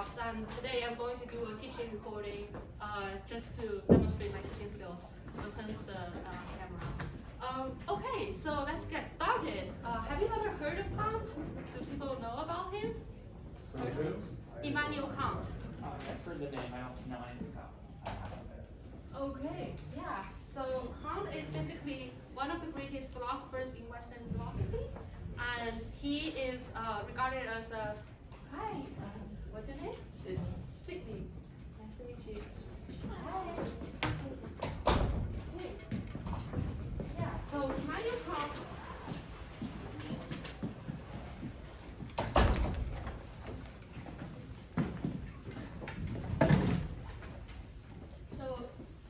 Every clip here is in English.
workshops, and today I'm going to do a teaching recording just to demonstrate my teaching skills. So hence the camera. Okay, so let's get started. Have you ever heard of Kant? Do people know about him? Immanuel Kant. I've heard the name. I don't know anything about it. Okay, yeah. So Kant is basically one of the greatest philosophers in Western philosophy, and he is regarded as a hi. What's your name? Sydney. Sydney. Nice to meet you. Hi. Hey. Yeah. So Immanuel Kant. So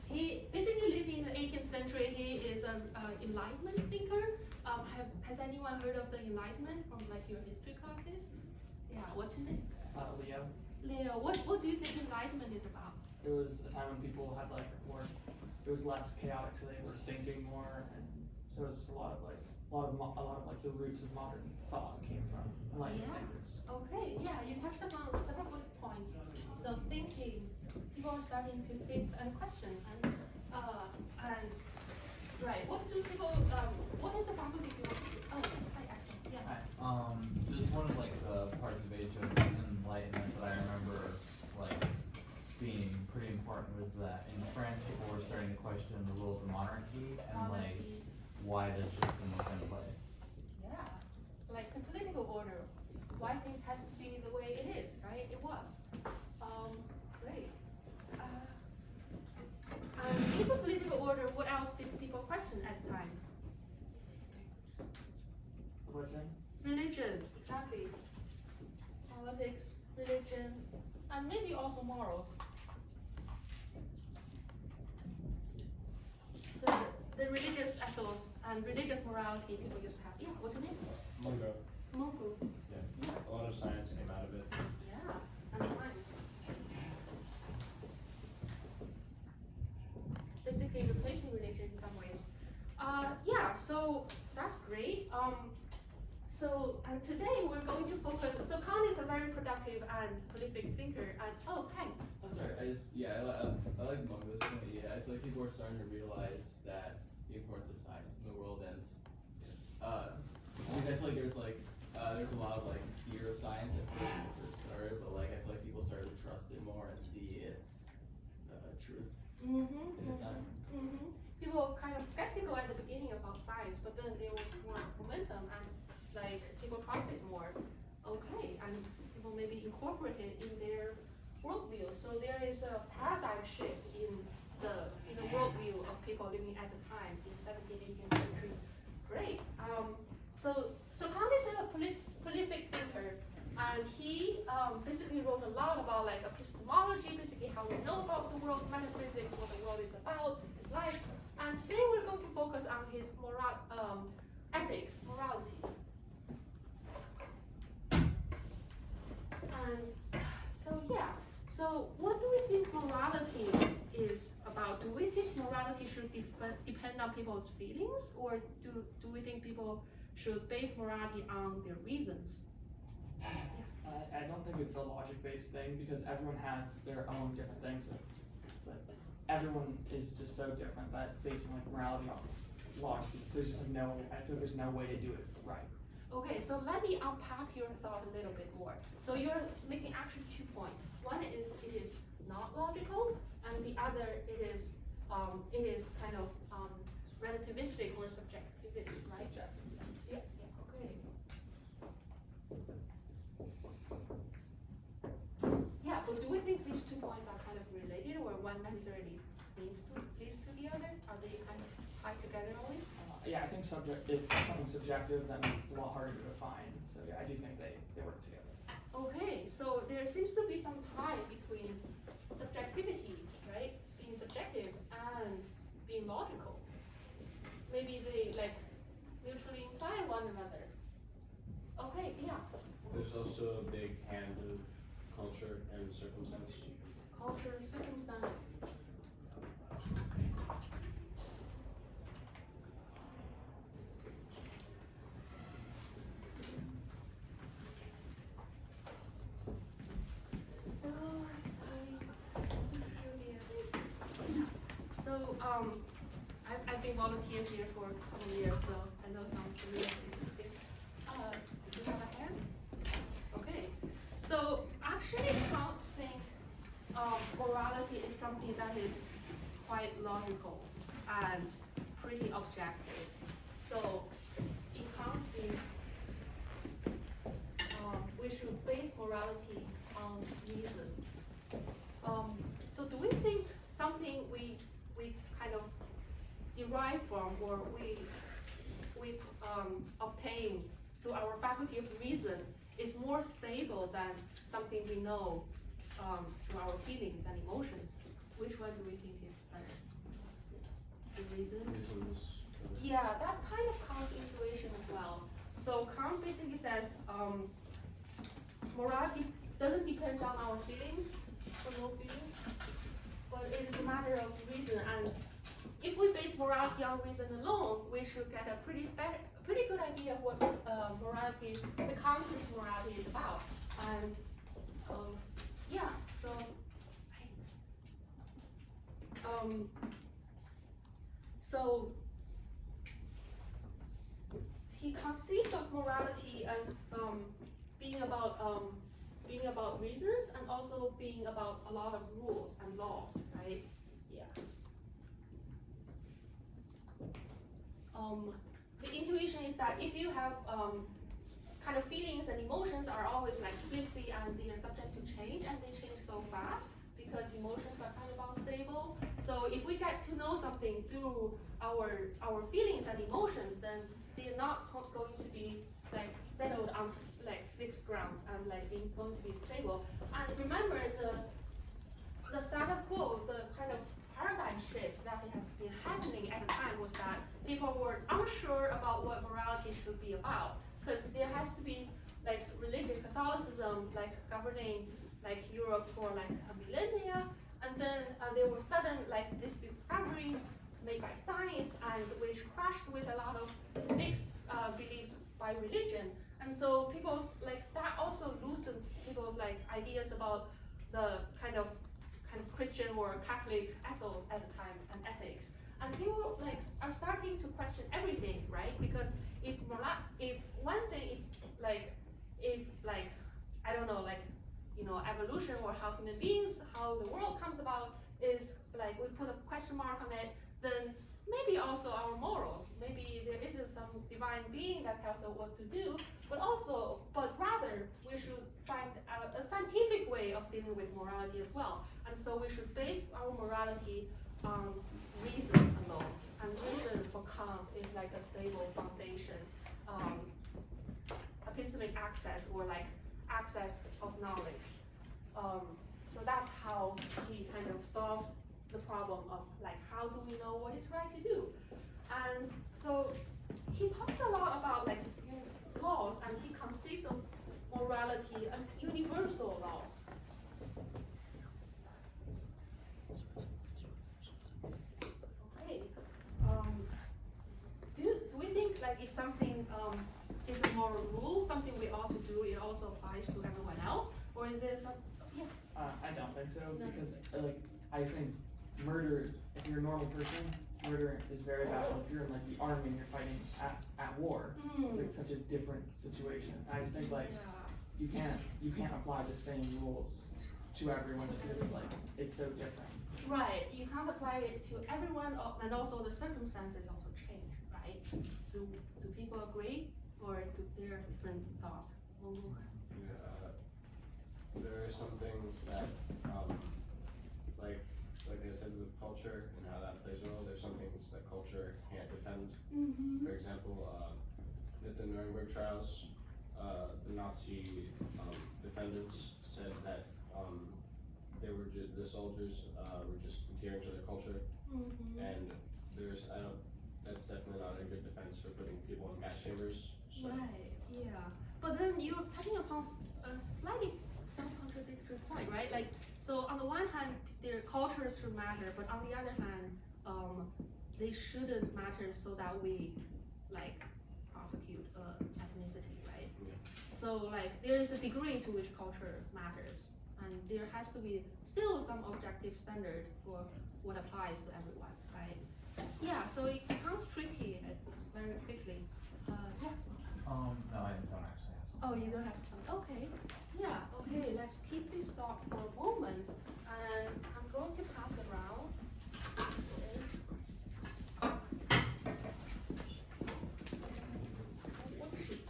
he basically lived in the 18th century. He is an Enlightenment thinker. Has anyone heard of the Enlightenment from like your history classes? Yeah. What's your name? Leo. Leo. What do you think Enlightenment is about? It was a time when people had like more. It was less chaotic, so they were thinking more, and so it was just a lot of like the roots of modern thought came from Enlightenment thinkers. Okay. Yeah. You touched upon several good points. So thinking, people are starting to think and question and right. What do people? What is the faculty do? Oh, hi, Axel. Yeah. Hi. Just one of like the parts of age of enlightenment that I remember like being pretty important was that in France people were starting to question the rule of the monarchy and like why the system was in place. Yeah. Like the political order, why things has to be the way it is, right? It was. Great. In the political order, what else did people question at the time? Religion. Religion, exactly. Politics, religion, and maybe also morals. The religious ethos and religious morality people used to have. Yeah, what's your name? Mungo. Mungu. Yeah. A lot of science came out of it. Yeah, and science. Basically replacing religion in some ways. Yeah, so that's great. And today we're going to focus. So Kant is a very productive and prolific thinker. And oh, hi. Oh, sorry. I like Mungo's point. Yeah, I feel like people are starting to realize that the importance of science in the world, and I feel like there's a lot of like fear of science at first when it first started, but like I feel like people started to trust it more and see its truth in this time. People were kind of skeptical at the beginning about science, but then there was more momentum and like people trusted more. Okay, and people maybe incorporate it in their worldview. So there is a paradigm shift in the worldview of people living at the time in 17th, 18th century. Great. So Kant is a prolific thinker, and he basically wrote a lot about like epistemology, basically how we know about the world, metaphysics, what the world is about, his life. And today we're going to focus on his ethics, morality. And so what do we think morality is about? Do we think morality should depend on people's feelings, or do we think people should base morality on their reasons? I don't think it's a logic-based thing because everyone has their own different things. It's like everyone is just so different that basing like morality on logic, there's just I feel there's no way to do it right. Okay, so let me unpack your thought a little bit more. So you're making actually 2 points. One is it is not logical, and the other it is kind of relativistic or subjectivist, right? Yeah, okay. Yeah, but do we think these 2 points are kind of related, or one necessarily leads to the other? Are they kind of tied together always? Yeah, I think if something's subjective, then it's a lot harder to define. So yeah, I do think they work together. Okay, so there seems to be some tie between subjectivity, right? Being subjective and being logical. Maybe they like mutually imply one another. Okay, yeah. There's also a big hand of culture and circumstance. Culture, circumstance. So I've been volunteering here for a couple of years, so I know some familiar faces. Do you have a hand? Okay. So actually, Kant thinks morality is something that is quite logical and pretty objective. So in Kant's view, we should base morality on reason. So do we think something we kind of derive from or we obtain through our faculty of reason is more stable than something we know through our feelings and emotions? Which one do we think is better? The reason? Yeah, that's kind of Kant's intuition as well. So Kant basically says morality doesn't depend on our feelings or no feelings, but it is a matter of reason. And if we base morality on reason alone, we should get a pretty good idea of what morality, the concept of morality is about. And yeah, so so he conceived of morality as being about reasons and also being about a lot of rules and laws, right? Yeah. The intuition is that if you have kind of feelings and emotions are always like flimsy and they are subject to change and they change so fast because emotions are kind of unstable. So if we get to know something through our feelings and emotions, then they're not going to be like settled on like fixed grounds and like going to be stable. And remember the status quo, the kind of paradigm shift that has been happening at the time was that people were unsure about what morality should be about, because there has to be like religious Catholicism like governing like Europe for like a millennia, and then there was sudden like these discoveries made by science and which crashed with a lot of fixed beliefs by religion, and so people's like that also loosened people's like ideas about the kind of Christian or Catholic ethos at the time and ethics. And people like are starting to question everything, right? Because if one thing, if I don't know, like evolution or how human beings, how the world comes about is like we put a question mark on it, then maybe also our morals. Maybe there isn't some divine being that tells us what to do, but rather we should find a scientific way of dealing with morality as well. And so we should base our morality on reason alone. And reason for Kant is like a stable foundation, epistemic access or like access of knowledge. So that's how he kind of solves the problem of like how do we know what is right to do. And so he talks a lot about like laws, and he conceived of morality as universal laws. Okay. Do we think like if something is a moral rule, something we ought to do, it also applies to everyone else, or is it some? Yeah. I don't think so, because like I think murder, if you're a normal person, murder is very bad. If you're in like the army and you're fighting at war, it's like such a different situation. I just think like you can't apply the same rules to everyone just because like it's so different. Right, you can't apply it to everyone, and also the circumstances also change, right? Do people agree, or do there are different thoughts? Yeah, there are some things that, like I said with culture and how that plays a role, there's some things that culture can't defend. For example, at the Nuremberg trials, the Nazi defendants said that the soldiers were just adhering to their culture, and that's definitely not a good defense for putting people in gas chambers. So. Right, yeah. But then you're touching upon a slightly self-contradictory point, right? Like, so on the one hand, their cultures should matter, but on the other hand, they shouldn't matter so that we, like, prosecute ethnicity, right? Yeah. So, like, there is a degree to which culture matters. and there has to be still some objective standard for what applies to everyone, right? Yeah, so it becomes tricky very quickly. Yeah. No, I don't actually have something. Oh, you don't have some. Okay. Yeah. Okay. Let's keep this thought for a moment, and I'm going to pass around this. Worksheet.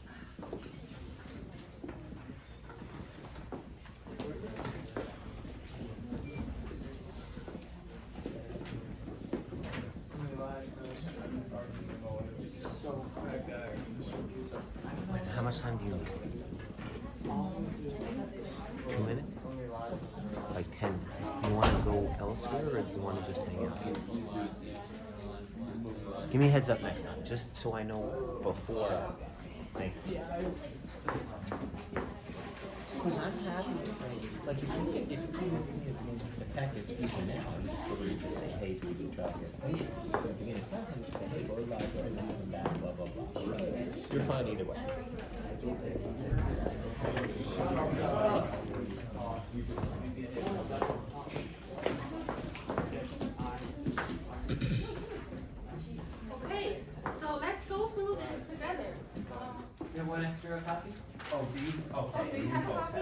How much time do you need? 2 minutes? Like 10 minutes. Do you want to go elsewhere or do you want to just hang out here? Give me a heads up next time, just so I know before. Like, because I'm happy to say, like, if you effective even now, you just go read to say, hey, did you try to get a patient? At the beginning of class, you say, hey, go to the library, and then come back, blah, blah, blah. You're fine either way. Okay. So let's go through this together. You have one extra copy? Oh, do you? Oh, do you have a copy?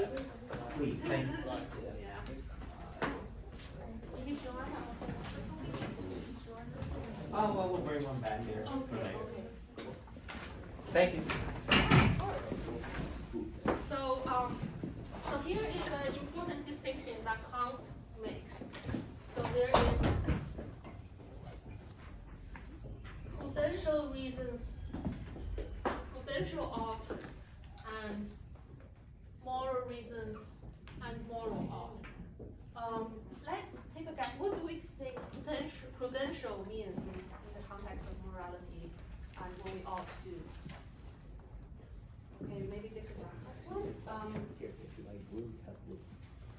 Please, thank you. Yeah. Maybe Joanna also wants a copy. Is Joanna? Oh, well, we'll bring one back here. Okay. Thank you. Of course. So here is an important distinction that Kant makes. So there is prudential reasons, prudential ought, and moral reasons, and moral ought. Let's take a guess. What do we think prudential means in the context of morality and what we ought to do? Okay, maybe this is our first one.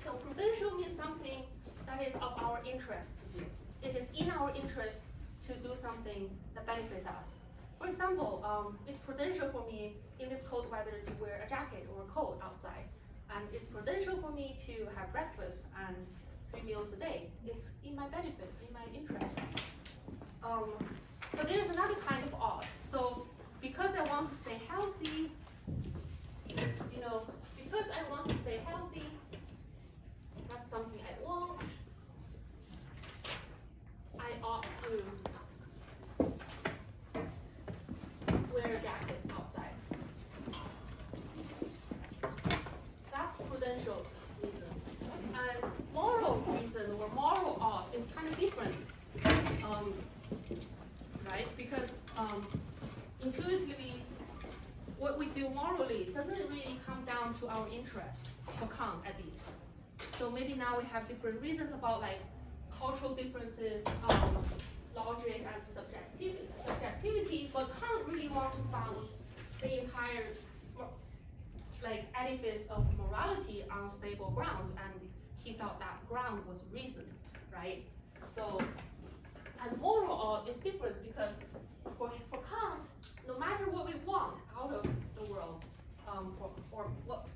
So prudential means something that is of our interest to do. It is in our interest to do something that benefits us. For example, it's prudential for me in this cold weather to wear a jacket or a coat outside. And it's prudential for me to have breakfast and 3 meals a day. It's in my benefit, in my interest. But there's another kind of ought. So because I want to stay healthy, because I want to stay healthy, that's something I want, I ought to wear a jacket outside. That's prudential reasons. And moral reason or moral ought is kind of different, right? Because intuitively, what we do morally doesn't really come down to our interest, for Kant at least. So maybe now we have different reasons about like cultural differences, logic and subjectivity, but Kant really wants to found the entire edifice of morality on stable grounds, and he thought that ground was reason, right? So, and moral ought is different because for Kant, no matter what we want out of the world, or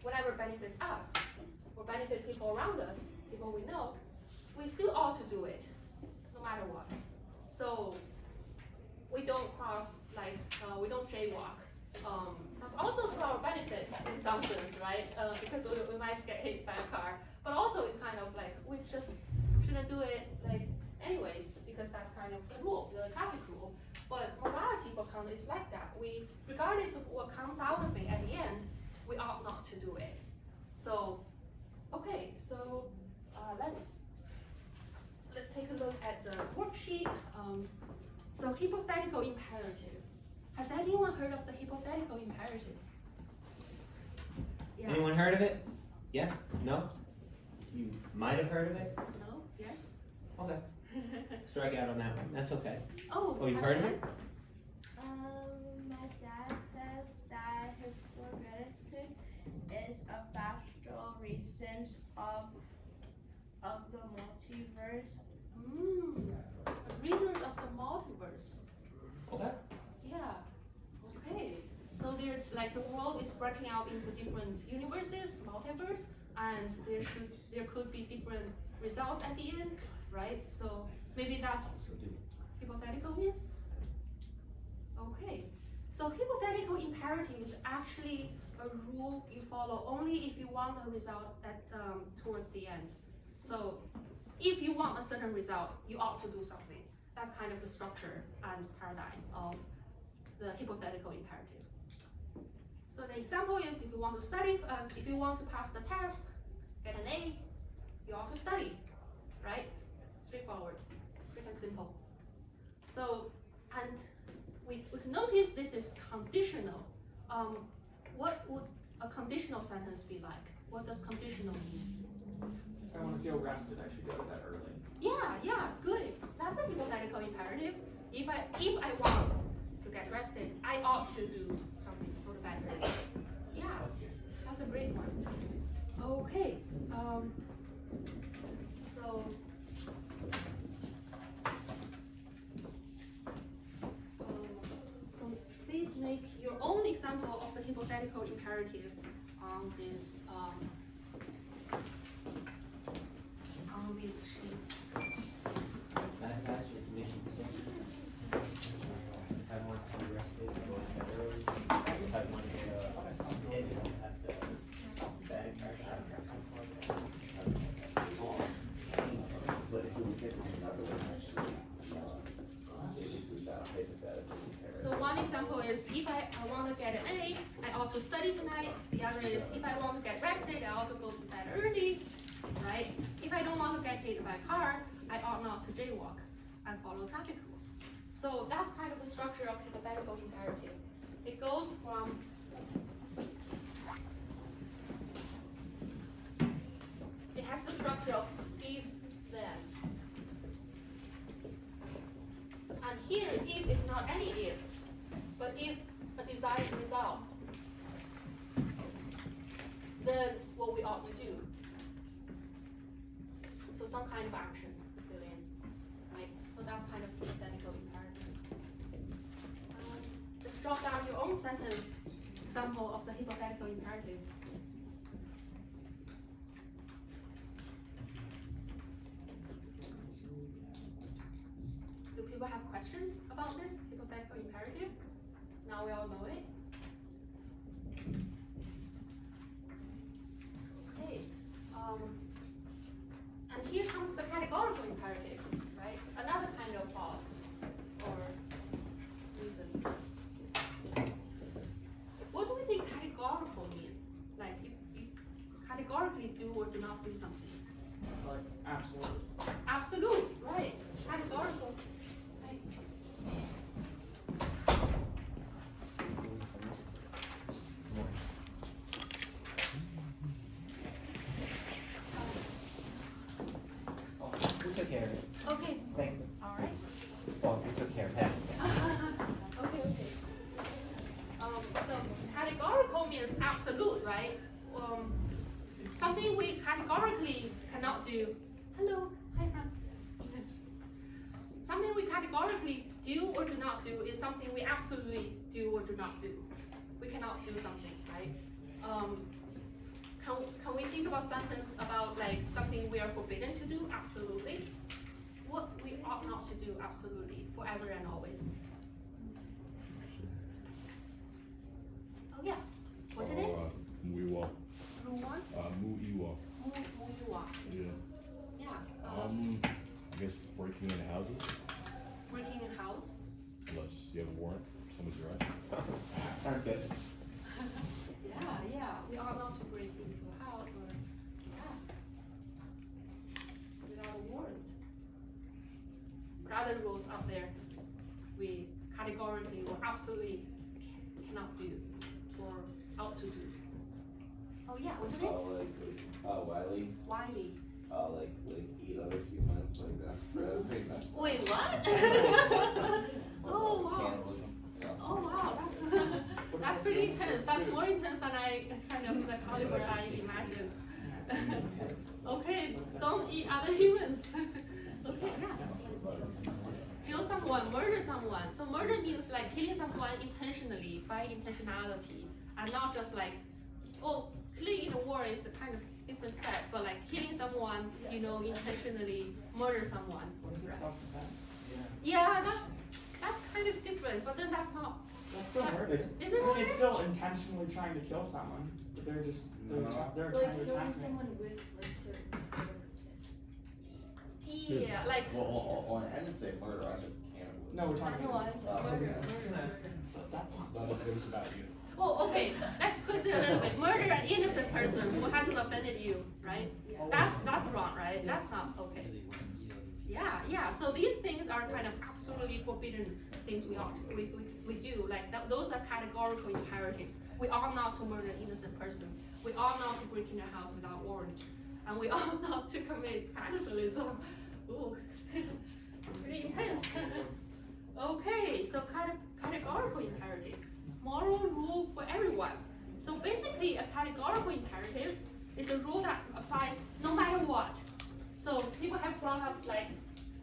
whatever benefits us, or benefit people around us, people we know, we still ought to do it, no matter what. So we don't cross, we don't jaywalk. That's also to our benefit in some sense, right? Because we might get hit by a car, but also it's kind of like we just shouldn't do it anyways, because that's kind of the rule, the traffic rule. But morality for Kant is like that. We, regardless of what comes out of it at the end, we ought not to do it. So, okay, so let's take a look at the worksheet. So hypothetical imperative. Has anyone heard of the hypothetical imperative? Yeah. Anyone heard of it? Yes? No? You might have heard of it? No? Yes? Okay. Strike out on that one. That's okay. Oh, Oh, you've heard of it? My dad says that hypothetical is a factual reasons of the multiverse. Reasons of the multiverse. Okay. Yeah. Okay. So they're like the world is branching out into different universes, multiverse, and there could be different results at the end, right? So maybe that's hypothetical means. Okay, so hypothetical imperative is actually a rule you follow only if you want a result at towards the end. So if you want a certain result, you ought to do something. That's kind of the structure and paradigm of the hypothetical imperative. So the example is if you want to study, if you want to pass the test, get an A, you ought to study, right? Straightforward, quick and simple. So, and we notice this is conditional. What would a conditional sentence be like? What does conditional mean? If I want to feel rested, I should go to bed early. Yeah, good. That's a hypothetical imperative. If I want to get rested, I ought to do something to go to bed early. Yeah, that's a great one. Okay. So please make your own example of the hypothetical imperative on this on these sheets. Can I ask you a condition if I want to be rested and go to bed early, if I want to get a head at the bag, but if we would get another one, actually, if we got a hypothetical imperative. So one example is if I want to get an A, I ought to study tonight. The other is if I want to get rested, I ought to go to bed early, right? If I don't want to get hit by a car, I ought not to jaywalk and follow traffic rules. So that's kind of the structure of hypothetical imperative. It goes from it has the structure of if, then. And here, if is not any if, but if a desired result, then what we ought to do. So some kind of action to fill in, right? So that's kind of hypothetical imperative. Just jot down your own sentence example of the hypothetical imperative. Do people have questions about this hypothetical imperative? Now we all know it. Okay. And here comes the categorical imperative, right? Another kind of thought or reason. What do we think categorical mean? Like you categorically do or do not do something. Like, absolute. Absolute, right? Categorical. Right. We took care of it. Okay. Thank you. All right. Well, we took care of half of that. Okay. So categorical means absolute, right? Something we categorically cannot do. Hello, hi friend. Something we categorically do or do not do is something we absolutely do or do not do. We cannot do something, right? Can we think about sentence about like something we are forbidden to do? Absolutely. What we ought not to do? Absolutely, forever and always. Oh yeah. What's your name? Muiwa. Ruwan? Muiwa. Muiwa. Yeah. Yeah. I guess breaking in houses, Working in house. unless you have a warrant, someone's arrest. Sounds good. Yeah. We ought not to break into a house or without a warrant. But other rules out there, we categorically or absolutely cannot do or ought to do. Oh yeah, what's your name? Wiley, Wiley. like eat other humans, like that, for everything. Wait, what? Oh wow. Cannibalism, yeah. Oh wow, that's pretty intense. That's more intense than I kind of the caliber I imagined. Okay, don't eat other humans. Okay, yeah. Kill someone, murder someone. So murder means like killing someone intentionally, by intentionality, and not just like, oh, killing in a war is a kind of different set, but like killing someone, you know, intentionally murder someone. What if it's Right. self-defense? Yeah, that's kind of different, but then that's not. That's still murder. Is it I mean, murder? it's still intentionally trying to kill someone, but they're Like trying to killing attack me. someone with like certain. Yeah, like. Well, I didn't say murder, I said cannibalism. No, we're talking No, I about. said murder. That's not. But if it was about you. Oh, okay. Let's twist it a little bit. Murder an innocent person who hasn't offended you, right? That's wrong, right? That's not okay. Yeah. So these things are kind of absolutely forbidden things we do. Like those are categorical imperatives. We are not to murder an innocent person. We are not to break in a house without warrant, and we are not to commit cannibalism. Ooh, pretty intense. Okay, so categorical imperative. Moral rule for everyone. So basically, a categorical imperative is a rule that applies no matter what. So people have brought up like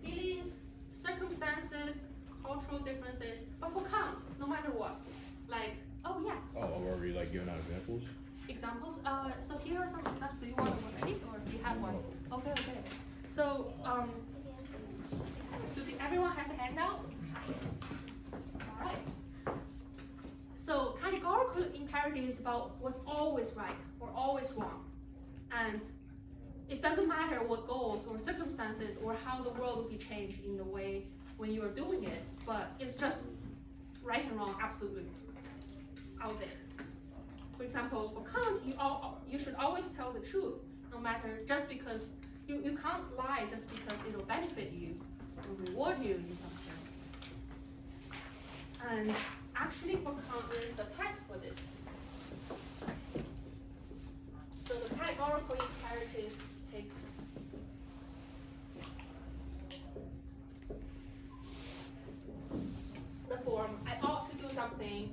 feelings, circumstances, cultural differences, but for Kant, no matter what. Like, oh yeah. Oh, are we like giving out examples? Examples? So here are some examples. Do you want one ready, or do you have one? Okay. So, everyone has a handout? Alright. So, categorical imperative is about what's always right or always wrong. And it doesn't matter what goals or circumstances or how the world will be changed in the way when you are doing it, but it's just right and wrong absolutely out there. For example, for Kant, you should always tell the truth, no matter, just because you can't lie just because it'll benefit you or reward you in some sense. And actually for Kant, there's a test for this. So the categorical imperative takes the form, I ought to do something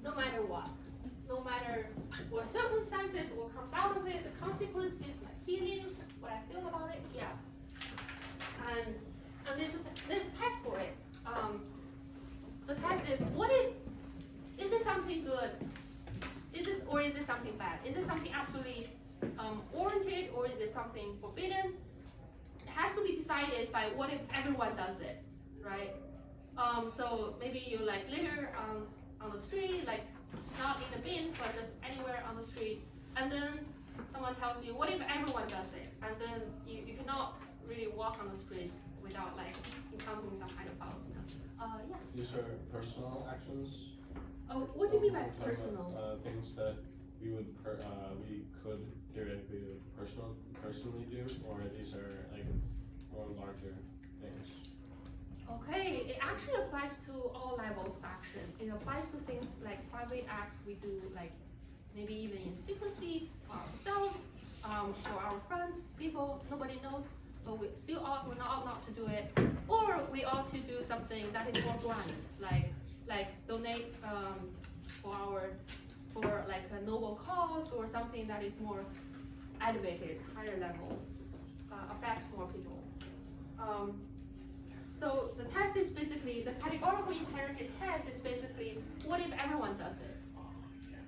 no matter what. No matter what circumstances, what comes out of it, the consequences, my feelings, what I feel about it, yeah. And there's a test for it. The test is, is it something good? Or is it something bad? Is it something absolutely warranted, or is it something forbidden? It has to be decided by what if everyone does it, right? So maybe you like litter on the street, like not in a bin, but just anywhere on the street. And then someone tells you, what if everyone does it? And then you cannot really walk on the street without like encountering some kind of foul smell. Yeah. These are personal actions. Oh, what do you mean by We're talking personal? about, things that we could theoretically personally do, or these are like more larger things. Okay, it actually applies to all levels of action. It applies to things like private acts we do, like maybe even in secrecy to ourselves, for our friends, people nobody knows, but we're not to do it. Or we ought to do something that is more grand, like donate for like a noble cause, or something that is more elevated, higher level, affects more people. So the test is basically, the categorical imperative test is basically, what if everyone does it?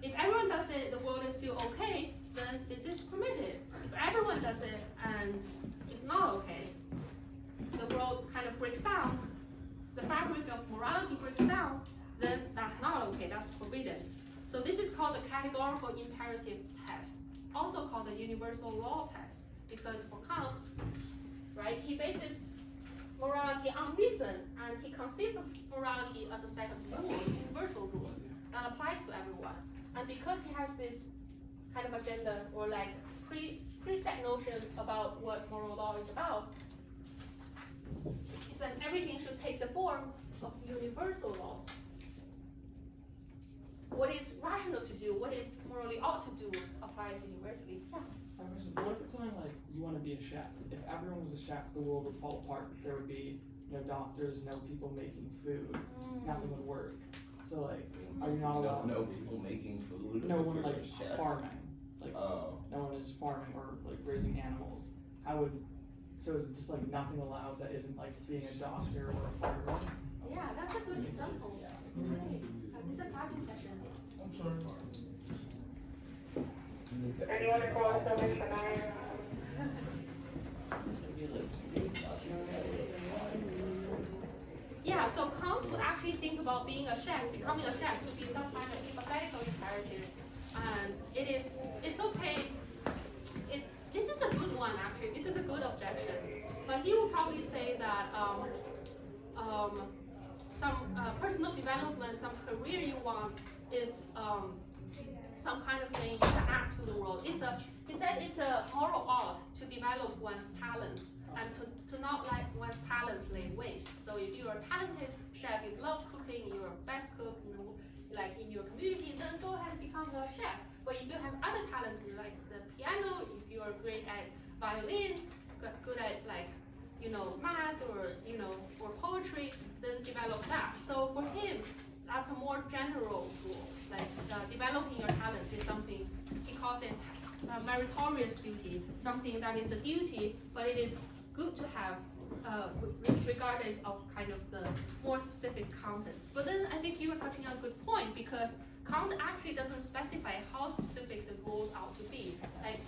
If everyone does it, the world is still okay, then this is permitted. If everyone does it and it's not okay, the world kind of breaks down, the fabric of morality breaks down, then that's not okay, that's forbidden. So this is called the categorical imperative test, also called the universal law test, because for Kant, right, he bases morality on reason, and he conceived of morality as a set of rules, universal rules, that applies to everyone. And because he has this kind of agenda, or like preset notion about what moral law is about, he says everything should take the form of universal laws. What is rational to do, what is morally ought to do, applies universally. Yeah. I have a question. What if it's something like you want to be a chef? If everyone was a chef, the world would fall apart. There would be no doctors, no people making food. Nothing would work. So like, are you not allowed? No people making food. No if one you're like a chef. farming. Like no one is farming or like raising animals. So is it just like nothing allowed that isn't like being a doctor or a fireman? Yeah, that's a good example. Okay. This is a practice session. I'm sorry. Yeah, so Kant would actually think about being a chef, becoming a chef to be some kind of hypothetical imperative. And it's okay. This is a good one actually. This is a good objection. But he will probably say that some personal development, some career you want is some kind of thing you can add to the world. He said it's a moral art to develop one's talents and to not let one's talents lay waste. So if you're a talented chef, you love cooking, you're a best cook, like in your community, then go ahead and become a chef. But if you have other talents like the piano, if you're great at violin, good at math or poetry, then develop that. So for him, that's a more general rule. Like developing your talents is something he calls it meritorious duty, something that is a duty, but it is good to have regardless of kind of the more specific contents. But then I think you were touching on a good point because Kant actually doesn't specify how specific the rules ought to be. Like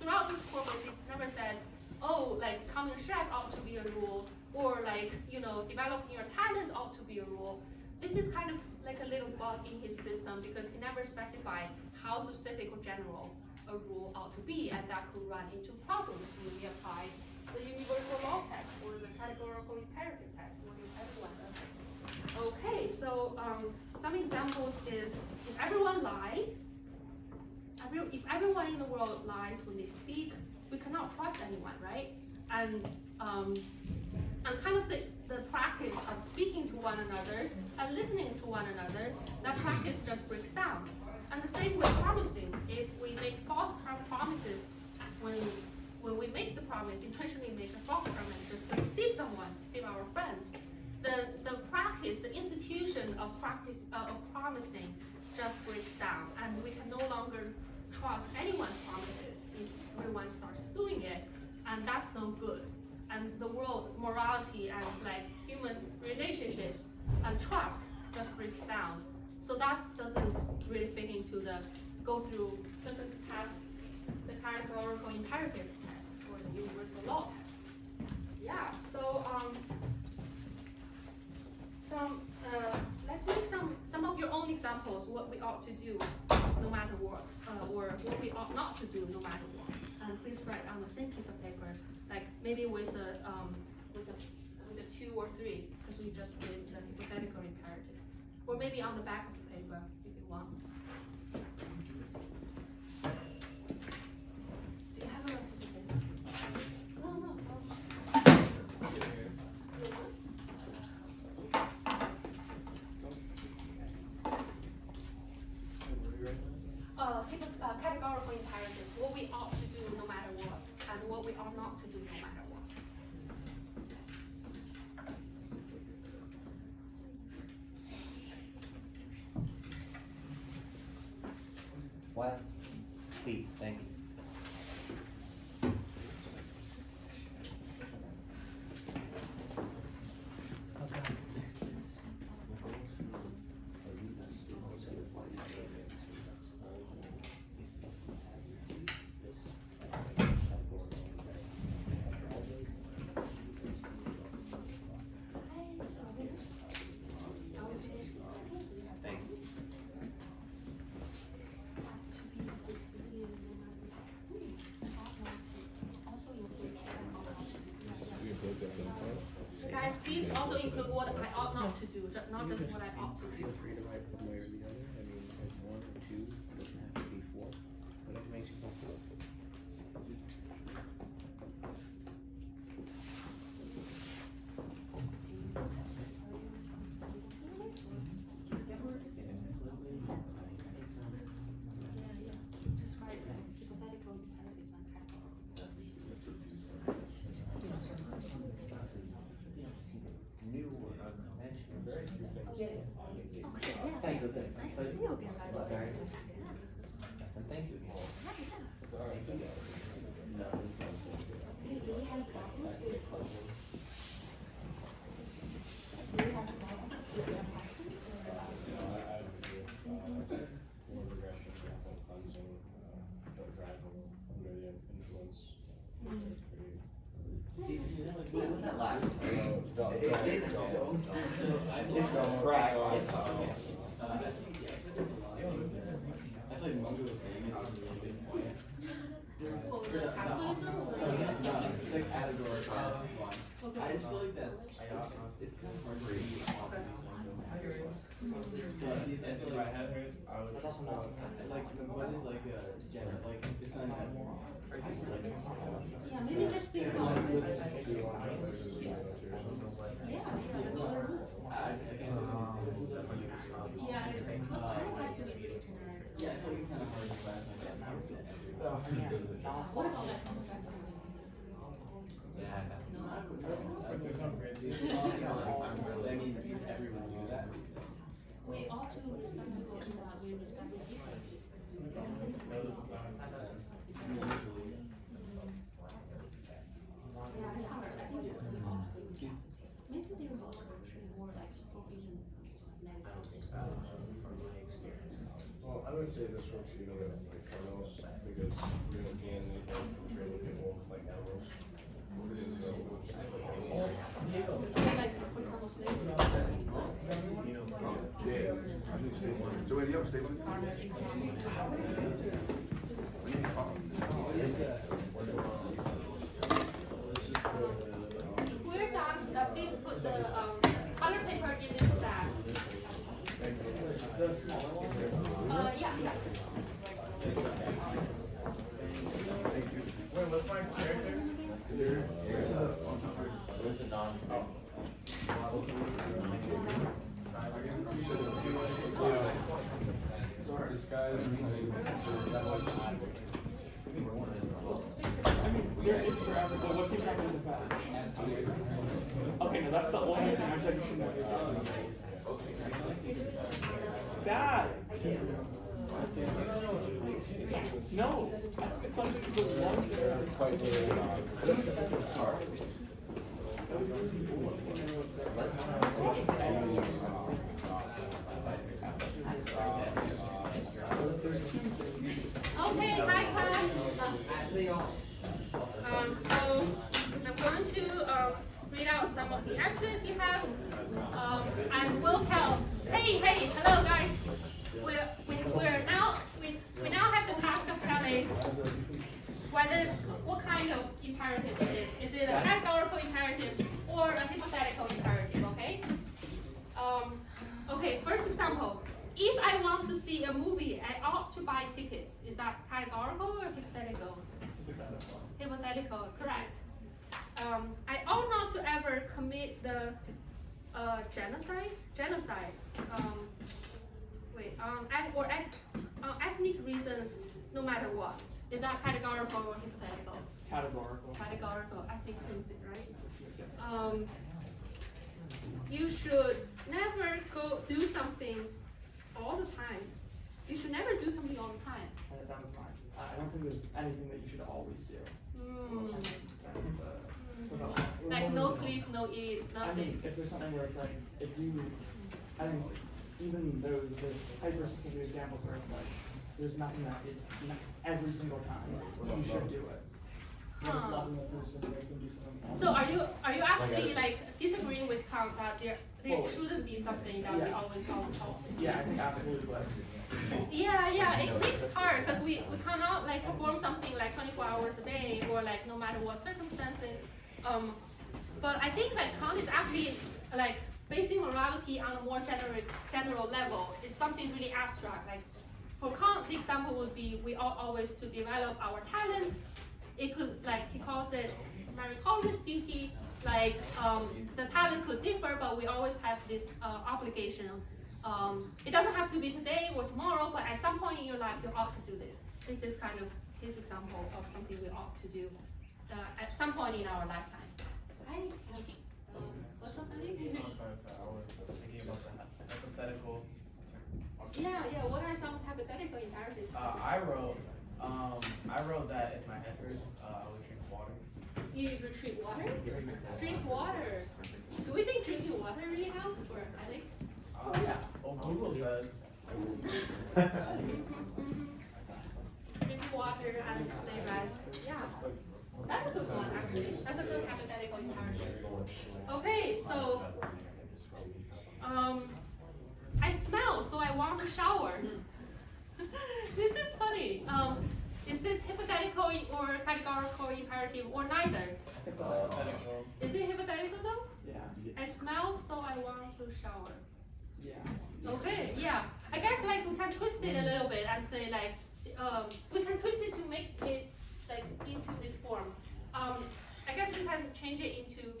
throughout this corpus, he never said, oh, like becoming a chef ought to be a rule, or like developing your talent ought to be a rule. This is kind of like a little bug in his system because he never specified how specific or general a rule ought to be, and that could run into problems when we apply the universal law test or the categorical imperative test, what everyone does. Okay, so some examples is if everyone lied, if everyone in the world lies when they speak, we cannot trust anyone, right? And kind of the practice of speaking to one another and listening to one another, that practice just breaks down. And the same with promising. If we make false promises, when we make the promise, intentionally make a false promise just to deceive someone, deceive our friends, the practice, the institution of promising just breaks down, and we can no longer trust anyone's promises if everyone starts doing it, and that's no good. And the world, morality, and like human relationships and trust just breaks down. So that doesn't really fit into doesn't pass the categorical imperative test or the universal law test. Yeah, so let's make some of your own examples, what we ought to do no matter what, or what we ought not to do no matter what. And please write on the same piece of paper, like maybe with a 2 or 3, because we just did the hypothetical imperative. Or maybe on the back of the paper, if you want. Do you have a piece of paper? No. Categorical imperatives, what we ought to do no matter what, and what we ought not to do no matter what. Well, please, thank you. Guys, please also include what I ought not to do, not just what I ought to do. Feel free to write one way or the other. I mean, there's 1 or 2, doesn't have to be 4. Whatever makes you comfortable. Just write hypothetical imperatives and New or unconventional. Very few things. Okay, yeah. Thank you. Nice to see you again, by the way. Very nice. And thank you again. No, Okay, do we have problems with your questions? More regression, cleansing, What's that last? So I think Crack. it's okay. I think yeah, I think there's a lot of things there. I feel like Mungo was saying is a really good point. There's Well, the capitalism or the categorical one. I just feel like that's it's kind of hard to read off of these So these I feel like That's also not. like what is like a gender like it's not that Yeah, maybe just think about it. Yeah, the golden rule. Yeah, it has to be really generic. Yeah, I feel like it's kind of hard to class like that. What about that constructive? I mean, does everyone do that? We ought to respectable in that we respect the different. Yeah, it's hard. I think we ought to. Maybe there was actually more like provisions of negative. Well, I would say this works, you know, with like criminals, because we don't gain anything from treating people like animals. This is so much Like, for example, slavery. So where do you have a statement? We're done, please put the color paper in this bag. Yeah, yeah. Wait, what's my character? What's the non-stop? This guy's, that was odd. I mean, it's forever, but what's he trying to defend? Okay, no, that's the only thing I said you shouldn't do. Dad! No! It's like the one Quite literally odd. Okay, hi class. So I'm going to read out some of the answers you have. And we'll tell. Hey, hello guys. We now have the task of telling what kind of imperative it is. Is it a categorical imperative or a hypothetical imperative? Okay. Okay. First example. If I want to see a movie, I ought to buy tickets. Is that categorical or hypothetical? Hypothetical, correct. I ought not to ever commit the genocide. Ethnic reasons, no matter what. Is that categorical or hypothetical? Categorical. Categorical, ethnic reason, right? You should never go do something all the time. You should never do something all the time. That was mine. I don't think there's anything that you should always do. Like no sleep, no eat, I nothing. mean, if there's something where it's like, I think even there's hyper-specific examples where it's like, there's nothing that is every single time you should do it. Loving the person, make them do something else. So are you actually like disagreeing with Kant that there shouldn't be something that we always do? Yeah, I think absolutely. Yeah, it makes hard because we cannot like perform something like 24 hours a day or like no matter what circumstances. But I think like Kant is actually like basing morality on a more general level. It's something really abstract. Like for Kant, the example would be we ought always to develop our talents. It could like he calls it meritorious duty. Like the talent could differ, but we always have this obligation. It doesn't have to be today or tomorrow, but at some point in your life you ought to do this. This is kind of his example of something we ought to do at some point in our lifetime. Right? What's so funny? I was thinking about the hypothetical. Yeah. What are some hypothetical imperatives? I wrote that if my head hurts, I would drink water. You retrieve water? Drink water. Do we think drinking water really helps for a headache? Yeah. Well, Google says. Drink water and play rest. Yeah. That's a good one, actually. That's a good hypothetical imperative. Okay, so I smell, so I want to shower. This is funny. Is this hypothetical or categorical imperative or neither? Hypothetical. Is it hypothetical though? Yeah. I smell, so I want to shower. Yeah. Okay, yeah. I guess like we can twist it a little bit and say like, we can twist it to make it like into this form. I guess we can change it into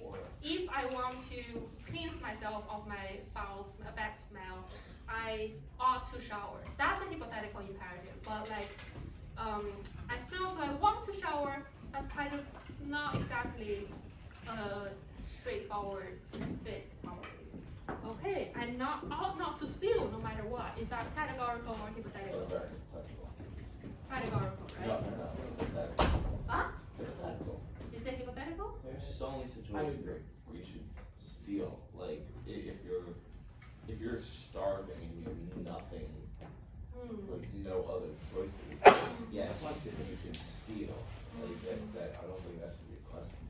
if I want to cleanse myself of my foul, bad smell, I ought to shower. That's a hypothetical imperative, but like, I smell, so I want to shower. That's kind of not exactly straightforward fit, probably. Okay, and ought not to steal no matter what. Is that categorical or hypothetical? Categorical, right? No. Huh? Hypothetical. Is it hypothetical? There's so many situations where you should steal. Like if you're starving and you have nothing, like no other choices. Yes, you can steal. Like that. I don't think that should be a question.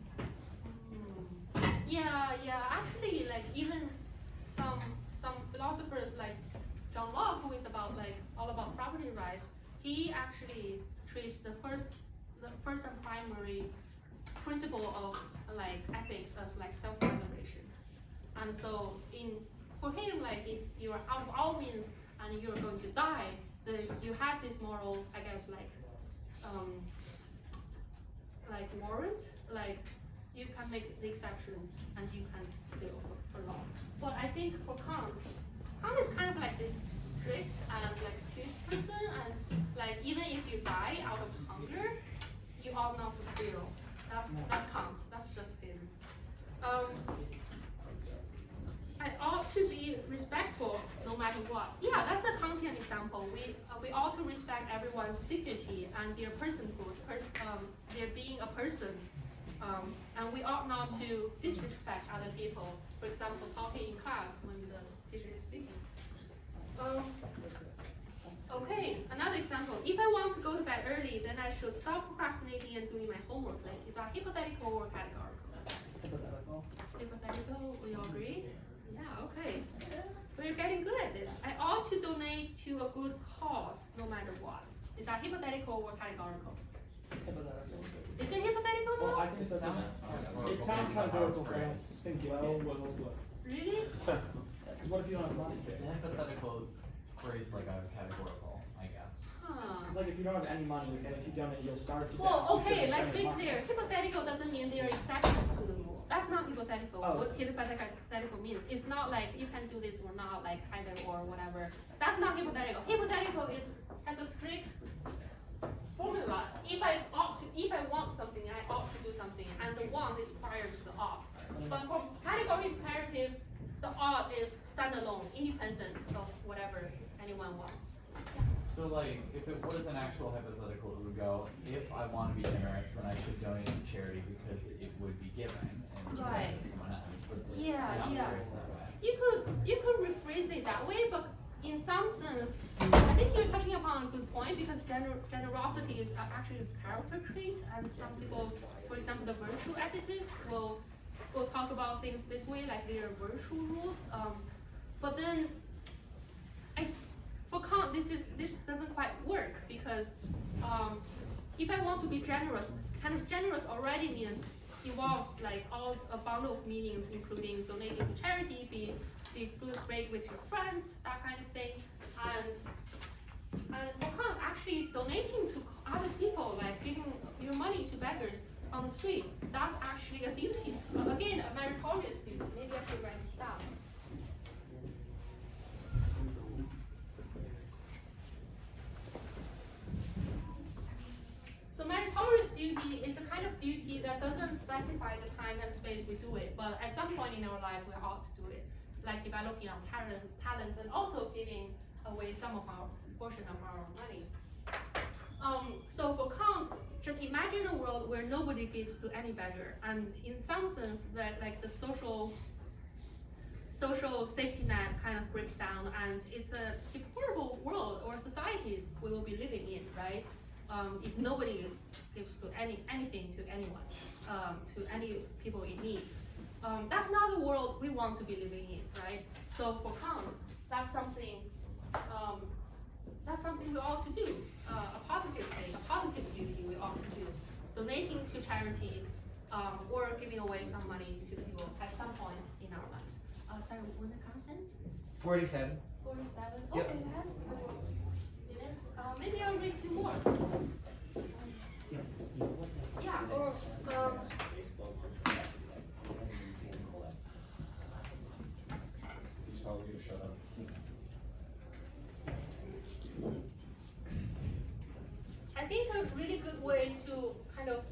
Yeah. Actually, like even some philosophers like John Locke, who is about like all about property rights, he actually treats the first and primary principle of like ethics as like self-preservation. And so for him, like if you're out of all means and you're going to die, then you have this moral, I guess, like warrant, like you can make the exception and you can steal for law. But I think for Kant is kind of like this strict and like strict person, and like even if you die out of hunger, you ought not to steal. That's Kant. That's just him. I ought to be respectful no matter what. Yeah, that's a Kantian example. We ought to respect everyone's dignity and their personhood, their being a person. And we ought not to disrespect other people. For example, talking in class when the teacher is speaking. Okay, another example. If I want to go to bed early, then I should stop procrastinating and doing my homework late. Is that hypothetical or categorical? Hypothetical. Hypothetical, we all agree? Yeah, okay. We're getting good at this. I ought to donate to a good cause, no matter what. Is that hypothetical or categorical? Hypothetical. Is it hypothetical though? Well, I think so. It sounds categorical, but I think well. Really? Because what if you don't have money? It's a hypothetical phrase like a categorical, I guess. Huh. It's like if you don't have any money and if you donate, you'll starve to death. Well, okay, because let's you be don't have clear. money. Hypothetical doesn't mean there are exceptions to the rule. That's not hypothetical. Oh. What hypothetical means? It's not like you can do this or not, like either or whatever. That's not hypothetical. Hypothetical has a strict formula. If I want something, I ought to do something, and the want is prior to the ought. But for categorical imperative, the ought is standalone, independent of whatever anyone wants. So like, if it was an actual hypothetical, it would go, if I want to be generous, then I should donate to charity because it would be given and Right. to someone else. But it's Yeah, not yeah. phrased that way. You could rephrase it that way, but in some sense, I think you're touching upon a good point because generosity is actually a character trait, and some people, for example, the virtue ethicists will talk about things this way, like there are virtue rules. But then, for Kant, this doesn't quite work because if I want to be generous, kind of generous already involves like all a bundle of meanings, including donating to charity, be good, great with your friends, that kind of thing, and for Kant, actually donating to other people, like giving your money to beggars on the street, that's actually a duty. Again, a meritorious duty. Maybe I should write it down. So meritorious duty is a kind of duty that doesn't specify the time and space we do it, but at some point in our life we ought to do it, like developing our talent and also giving away some of our portion of our money. So for Kant, just imagine a world where nobody gives to any beggar, and in some sense that like the social safety net kind of breaks down, and it's a deplorable world or society we will be living in, right? if nobody gives to anything to anyone, to any people in need. That's not the world we want to be living in, right? So for Kant, that's something we ought to do. A positive thing, a positive duty we ought to do. Donating to charity, or giving away some money to people at some point in our lives. Sorry, when the constant? 47. 47. Yep. Okay, that's minutes. Maybe I'll read 2 more. Yeah, or He's telling you to shut up. I think a really good way to kind of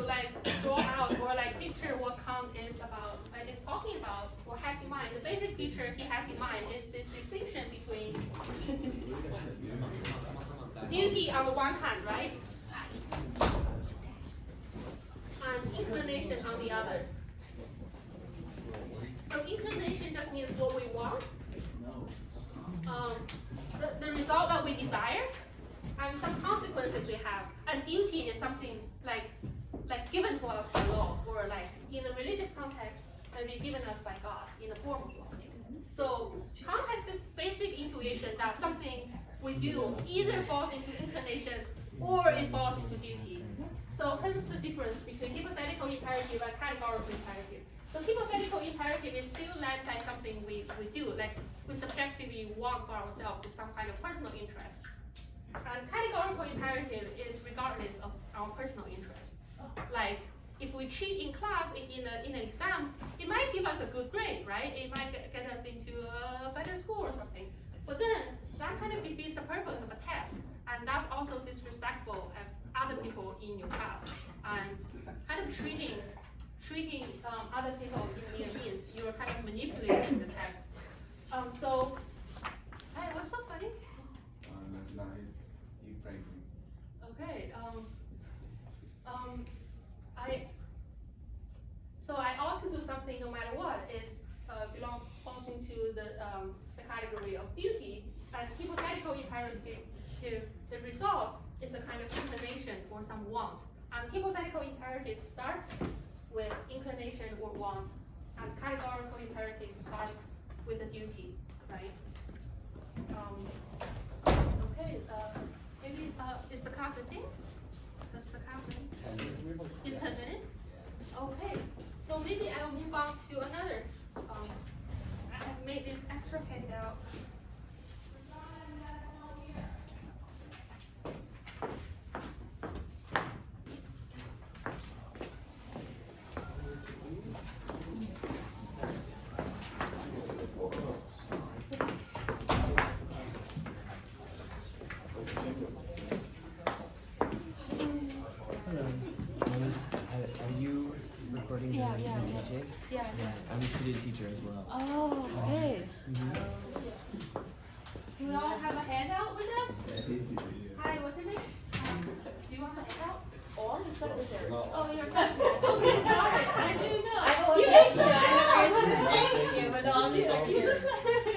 like draw out or like picture what Kant is about, is talking about or has in mind. The basic picture he has in mind is this distinction between duty on the one hand, right? And inclination on the other. So inclination just means what we want, the result that we desire, and some consequences we have. And duty is something like given to us by law, or like in a religious context, maybe given us by God in the form of law. So Kant has this basic intuition that something we do either falls into inclination or it falls into duty. So hence the difference between hypothetical imperative and categorical imperative. So hypothetical imperative is still led by something we do, like we subjectively want for ourselves is some kind of personal interest. And categorical imperative is regardless of our personal interest. Like if we cheat in class in an exam, it might give us a good grade, right? It might get us into a better school or something. But then that kind of defeats the purpose of a test, and that's also disrespectful of other people in your class, and kind of treating other people in their means. You're kind of manipulating the test. So, hey, what's so funny? No, he's praying for me. Okay. So I ought to do something no matter what is falls into the category of duty, and hypothetical imperative, the result is a kind of inclination or some want. And hypothetical imperative starts with inclination or want, and categorical imperative starts with a duty, right? Okay, maybe is the class ending? Does the class end? In 10 minutes? Okay, so maybe I'll move on to another. I have made this extra handout. Are you recording Yeah. DJ? Yeah. I'm a student teacher as well. Oh, okay. Do we all have a handout with us? Hi, what's your name? Do you want a handout? Oh, I'm the secretary. Oh, you're secretary. Okay, sorry. I didn't know. I You look look so young. Thank you, but no, I'm the secretary.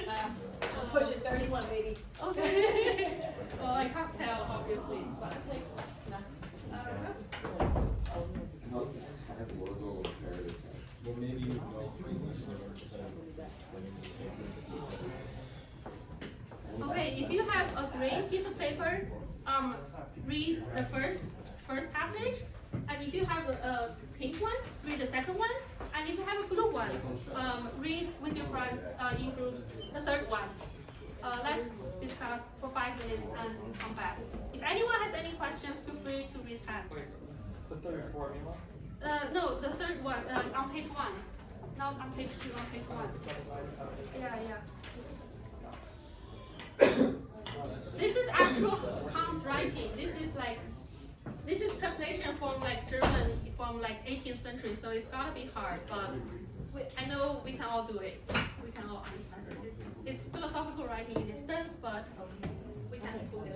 I'm pushing 31, baby. Okay. Well, I can't tell, obviously, but Categorical imperative. Well, maybe you might release it instead of okay, if you have a green piece of paper, read the first passage, and if you have a pink one, read the second one, and if you have a blue one, read with your friends in groups the third one. Let's discuss for 5 minutes and come back. If anyone has any questions, feel free to raise hands. The third formula? No, the third one, on page 1. Not on page 2, on page 1. Yeah. This is actual Kant writing. This is translation from like German from like 18th century, so it's gotta be hard, but I know we can all do it. We can all understand it. It's philosophical writing in this sense, but we can do it.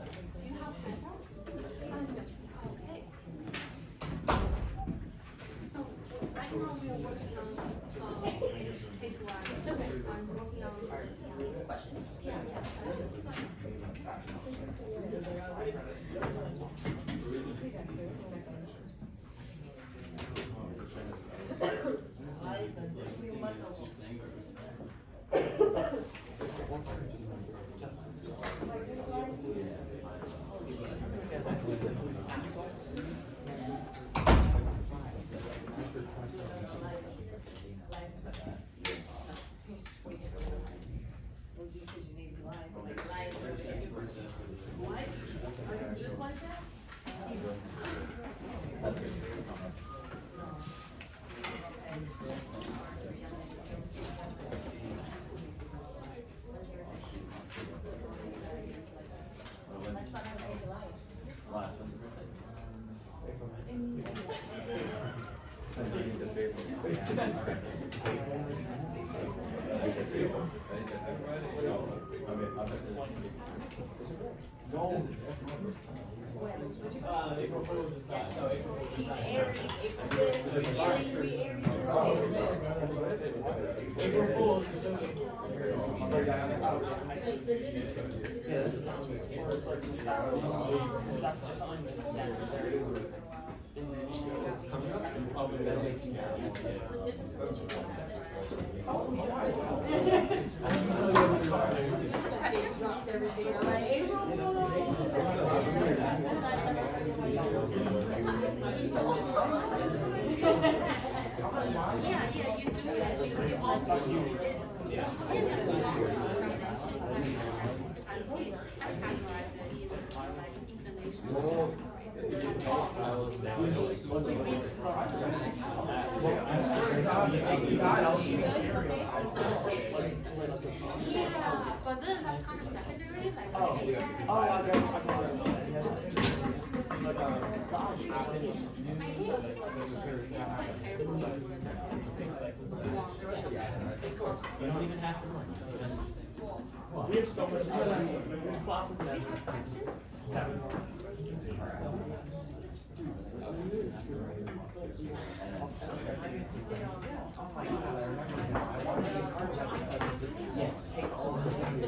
Do you have handouts? Okay. So right now we are working on Questions? Just like that? Let's find out what lies. April Fool's is not, no, April Fool's is not. April Fool's is Yeah, that's a problem. Or it's like that's just something that's necessary. It's coming up and probably that'll make you Yeah, you do it because you all categorize it either like inclination. Yeah, but then that's kind of secondary, like. I You don't even have to run. We have so much time. There's classes that We have questions? 7. Oh my god, I remember now. I want to be a car jump. Yes, take all the things.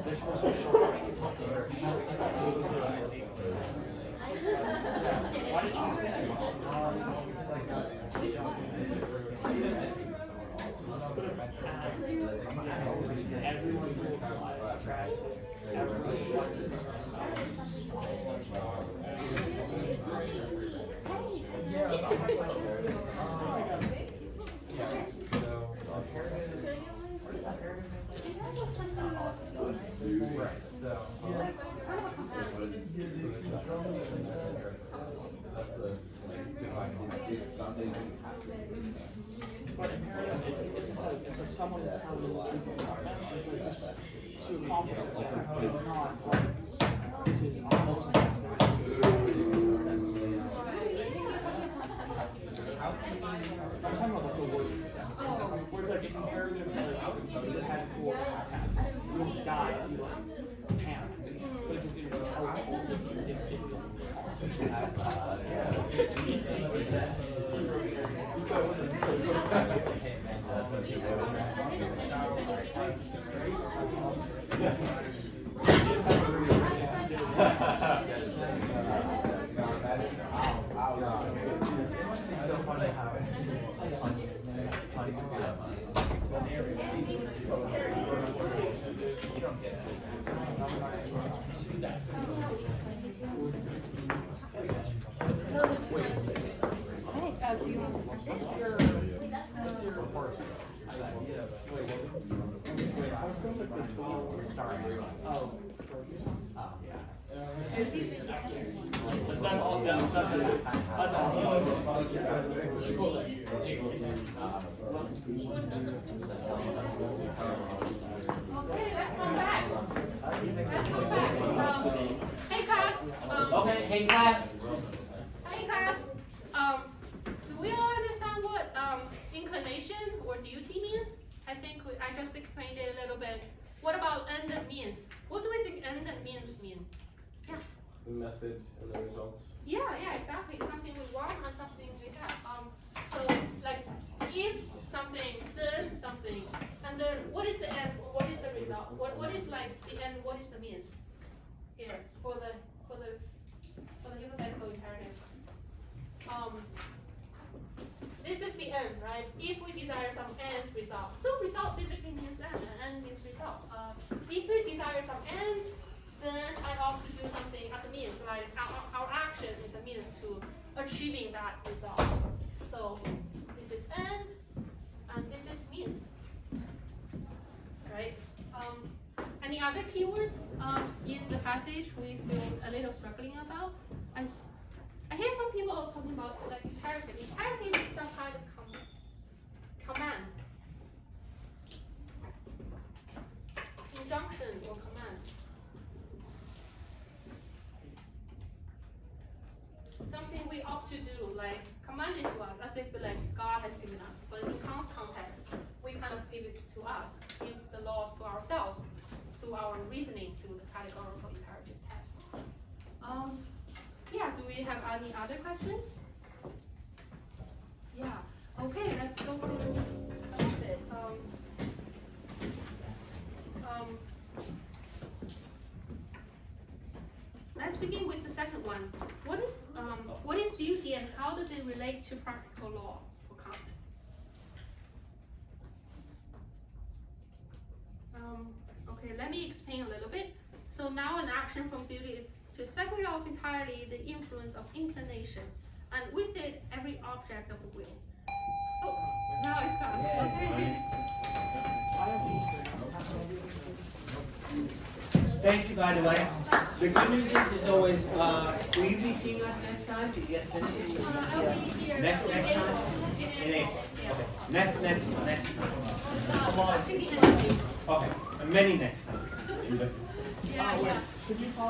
They're supposed to be short. Why did you say everyone's trash. But imperative, it's like someone's telling you to choose a department, it's like to accomplish this, it's not like, this is almost necessary. I'm talking about like the word itself, where it's like, it's imperative that like, you had a cool task, you won't die if you like, can't, but if it's either helpful, if you so funny how you don't get it. Hey, do you want to start this? What's your report? Wait, I was going with the tool star. Oh, yeah. That's all, that's Okay, let's come back. Let's come back. Hey class. Okay, hey class. Hey class. Do we all understand what inclination or duty means? I think I just explained it a little bit. What about end and means? What do we think end and means mean? Yeah. The method and the results. Yeah, exactly. Something we want and something we have. So is like the end, what is the means? Here, for the hypothetical imperative. This is the end, right? If we desire some end result. So result basically means end, and end means result. If we desire some end, then I ought to do something as a means, like our action is a means to achieving that result. So this is end, and this is means, right? Any other keywords in the passage we feel a little struggling about? I hear some people talking about like imperative. Imperative is some kind of command, injunction or command. Something we ought to do, like commanded to us, as if like God has given us. But in Kant's context, we kind of give it to us, give the laws to ourselves through our reasoning through the categorical imperative test. Yeah, do we have any other questions? Yeah. Okay, let's go through some of it. Let's begin with the second one. What is duty and how does it relate to practical law for Kant? Okay, let me explain a little bit. So now an action from duty is to separate off entirely the influence of inclination, and with it, every object of the will. Oh, now it's gone. Okay. Thank you, by the way. The good news is always, will you be seeing us next time to get finished? I'll be here. Next time? In April. Okay. Next time. Okay. Many next times. Yeah.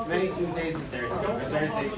Many Tuesdays and Thursdays. Thursdays.